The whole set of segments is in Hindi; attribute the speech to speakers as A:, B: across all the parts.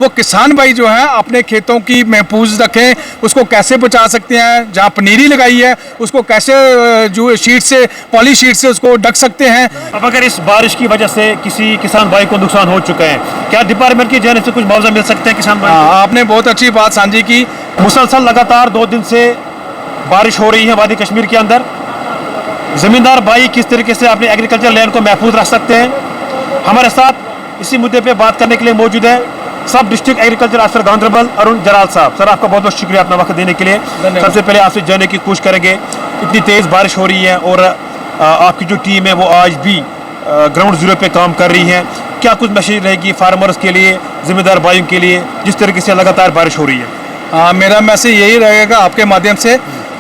A: वो किसान भाई जो है अपने खेतों की महफूज रखें, उसको कैसे बचा सकते हैं, जहाँ पनीरी लगाई है उसको कैसे जो शीट से पॉली शीट से उसको ढक सकते हैं।
B: अब अगर इस बारिश की वजह से किसी किसान भाई को नुकसान हो चुका है, क्या डिपार्टमेंट की जानिब से कुछ मुआवजा मिल सकते हैं किसान भाई?
A: आपने बहुत अच्छी बात साझी की।
B: मुसलसल लगातार 2 दिन से बारिश हो रही है वादी कश्मीर के अंदर। ज़मींदार भाई किस तरीके से अपने एग्रीकल्चर लैंड को महफूज रख सकते हैं, हमारे साथ इसी मुद्दे पे बात करने के लिए मौजूद है सब डिस्ट्रिक्ट एग्रीकल्चर अफसर गांधरबल अरुण जराल साहब। सर, आपका बहुत बहुत शुक्रिया अपना वक्त देने के लिए। सबसे पहले आपसे जानने की कोशिश करेंगे, इतनी तेज़ बारिश हो रही है और आपकी जो टीम है वो आज भी ग्राउंड जीरो पे काम कर रही है, क्या कुछ मैसेज रहेगी फार्मर्स के लिए, ज़िम्मेदार भाइयों के लिए जिस तरीके से लगातार बारिश हो रही है?
A: मेरा मैसेज यही रहेगा आपके माध्यम से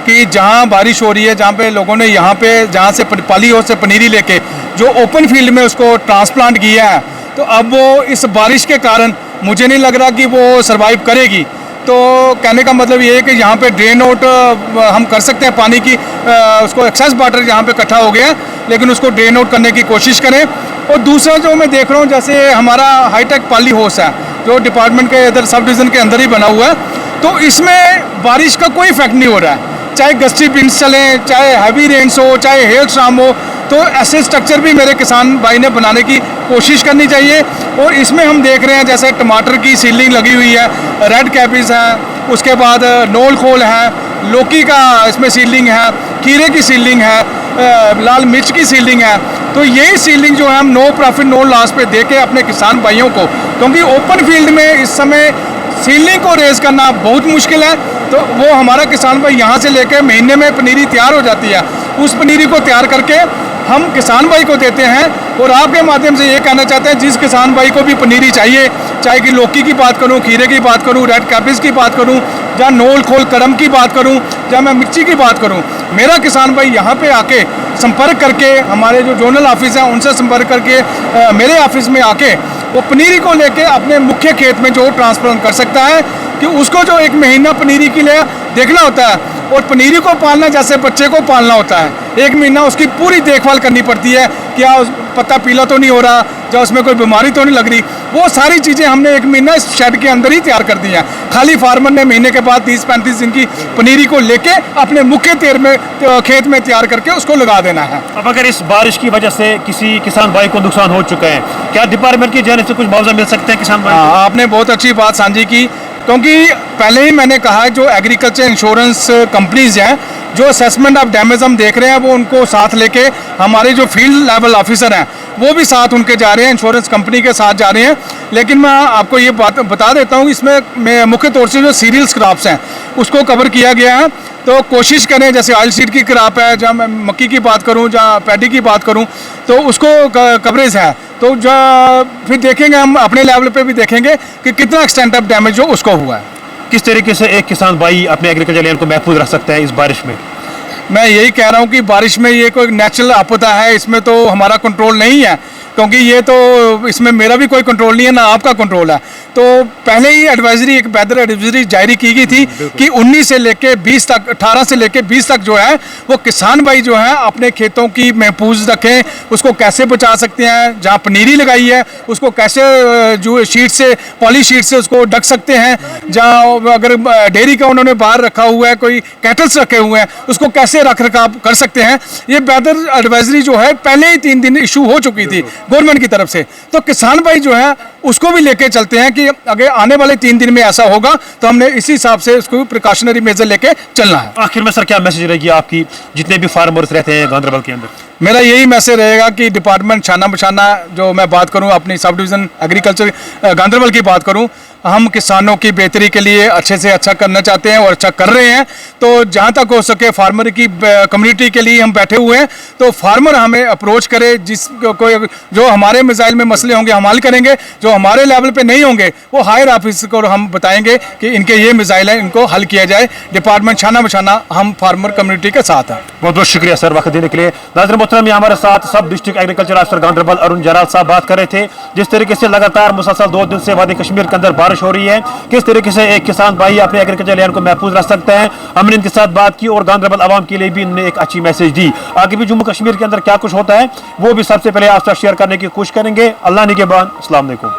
A: कि जहाँ बारिश हो रही है, जहाँ पे लोगों ने यहाँ पे जहाँ से पाली हाउस से पनीरी लेके जो ओपन फील्ड में उसको ट्रांसप्लांट किया है, तो अब वो इस बारिश के कारण मुझे नहीं लग रहा कि वो सरवाइव करेगी। तो कहने का मतलब ये है कि यहाँ पे ड्रेन आउट हम कर सकते हैं पानी की, उसको एक्सेस वाटर यहाँ पे इकट्ठा हो गया है, लेकिन उसको ड्रेन आउट करने की कोशिश करें। और दूसरा जो मैं देख रहा हूँ, जैसे हमारा हाईटेक पाली हाउस है जो डिपार्टमेंट के इधर सब डिवीज़न के अंदर ही बना हुआ है, तो इसमें बारिश का कोई इफेक्ट नहीं हो रहा है, चाहे गस्टी पिंस चलें, चाहे हैवी रेन्स हो, चाहे हेल स्ट्राम हो। तो ऐसे स्ट्रक्चर भी मेरे किसान भाई ने बनाने की कोशिश करनी चाहिए। और इसमें हम देख रहे हैं जैसे टमाटर की सीलिंग लगी हुई है, रेड कैबिज है, उसके बाद नोल खोल है, लौकी का इसमें सीलिंग है, खीरे की सीलिंग है, लाल मिर्च की सीलिंग है। तो यही सीलिंग जो है हम नो प्रॉफिट नो लॉस पे दे के अपने किसान भाइयों को, क्योंकि ओपन फील्ड में इस समय सीलिंग को रेज करना बहुत मुश्किल है, तो वो हमारा किसान भाई यहाँ से लेकर महीने में पनीरी तैयार हो जाती है। उस पनीरी को तैयार करके हम किसान भाई को देते हैं। और आपके माध्यम से ये कहना चाहते हैं, जिस किसान भाई को भी पनीरी चाहिए, चाहे कि लौकी की बात करूं, खीरे की बात करूं, रेड कैबिज की बात करूं, या नोल खोल करम की बात करूं, या मैं मिर्ची की बात करूं, मेरा किसान भाई यहाँ पे आके संपर्क करके, हमारे जो जोनल ऑफिस हैं उनसे संपर्क करके मेरे ऑफिस में आके वो पनीरी को लेके अपने मुख्य खेत में जो ट्रांसप्लांट कर सकता है। कि उसको जो 1 महीना पनीरी के लिए देखना होता है, और पनीरी को पालना जैसे बच्चे को पालना होता है, 1 महीना उसकी पूरी देखभाल करनी पड़ती है। क्या पत्ता पीला तो नहीं हो रहा, या उसमें कोई बीमारी तो नहीं लग रही, वो सारी चीज़ें हमने 1 महीना इस शेड के अंदर ही तैयार कर दी हैं। खाली फार्मर ने महीने के बाद 30-35 दिन की पनीरी को लेके अपने मुख्य खेत में तैयार करके उसको लगा देना है।
B: अब अगर इस बारिश की वजह से किसी किसान भाई को नुकसान हो चुका है, क्या डिपार्टमेंट की जानिब से कुछ मुआवजा मिल सकते हैं किसान भाई?
A: आपने बहुत अच्छी बात साझी की, क्योंकि पहले ही मैंने कहा जो एग्रीकल्चर इंश्योरेंस कंपनीज हैं, जो असेसमेंट ऑफ डैमेज हम देख रहे हैं, वो उनको साथ लेके हमारे जो फील्ड लेवल ऑफिसर हैं वो भी साथ उनके जा रहे हैं, इंश्योरेंस कंपनी के साथ जा रहे हैं। लेकिन मैं आपको ये बात बता देता हूँ, इसमें मुख्य तौर से जो सीरियल्स क्रॉप्स हैं उसको कवर किया गया है। तो कोशिश करें, जैसे ऑयल सीड की क्रॉप है, जहाँ मैं मक्की की बात करूँ, जहाँ पैडी की बात करूँ, तो उसको कवरेज है। तो जो फिर देखेंगे, हम अपने लेवल पे भी देखेंगे कि कितना एक्सटेंट ऑफ डैमेज जो उसको हुआ है।
B: किस तरीके से एक किसान भाई अपने एग्रीकल्चर लैंड को महफूज रख सकता है इस बारिश में?
A: मैं यही कह रहा हूँ कि बारिश में ये कोई नेचुरल आपदा है, इसमें तो हमारा कंट्रोल नहीं है, क्योंकि ये तो इसमें मेरा भी कोई कंट्रोल नहीं है, ना आपका कंट्रोल है। तो पहले ही एडवाइजरी, एक वेदर एडवाइजरी जारी की गई थी कि 19 से लेके 20 तक, 18 से लेके 20 तक जो है वो किसान भाई जो है अपने खेतों की महफूज रखें, उसको कैसे बचा सकते हैं, जहाँ पनीरी लगाई है उसको कैसे जो शीट से पॉली शीट से उसको ढक सकते हैं, जहाँ अगर डेयरी का उन्होंने बाहर रखा हुआ है, कोई कैटल्स रखे हुए हैं, उसको कैसे रख रखाव कर सकते हैं। ये वेदर एडवाइजरी जो है पहले ही 3 दिन इशू हो चुकी थी गवर्नमेंट की तरफ से। तो किसान भाई जो है उसको भी लेके चलते हैं कि अगर आने वाले 3 दिन में ऐसा होगा तो हमने इसी हिसाब से उसको प्रिकॉशनरी मेजर लेके चलना है।
B: आखिर में सर, क्या मैसेज रहेगी आपकी जितने भी फार्मर्स रहते हैं गांधरबल के अंदर?
A: मेरा यही मैसेज रहेगा कि डिपार्टमेंट छाना बछाना, जो मैं बात करूं अपनी सब डिवीज़न एग्रीकल्चर गांधरबल की बात करूं, हम किसानों की बेहतरी के लिए अच्छे से अच्छा करना चाहते हैं और अच्छा कर रहे हैं। तो जहां तक हो सके फार्मर की कम्युनिटी के लिए हम बैठे हुए हैं। तो फार्मर हमें अप्रोच करे, जिस कोई जो हमारे मिसाइल में मसले होंगे हम हल करेंगे, जो हमारे लेवल पे नहीं होंगे वो हायर ऑफिस को हम बताएंगे कि इनके ये मिसाइल हैं, इनको हल किया जाए। डिपार्टमेंट छाना बछाना हम फार्मर कम्युनिटी के साथ हैं।
B: बहुत बहुत शुक्रिया सर वक्त देने के लिए। नाज़रीन मोहतरम, यहाँ हमारे साथ सब डिस्ट्रिक्ट एग्रीकल्चर अफसर गांधरबल अरुण जराल साहब बात कर रहे थे, जिस तरीके से लगातार मुसलसल 2 दिन से वादी कश्मीर के अंदर बारिश हो रही है, किस तरीके से एक किसान भाई अपने एग्रीकल्चर लैंड को महफूज रख सकते हैं। हमने इनके साथ बात की और गांधरबल आवाम के लिए भी इन्होंने एक अच्छी मैसेज दी। आगे भी जम्मू कश्मीर के अंदर क्या कुछ होता है वो भी सबसे पहले आपसे शेयर करने की कोशिश करेंगे। अल्लाह निगहबान, अस्सलाम वालेकुम।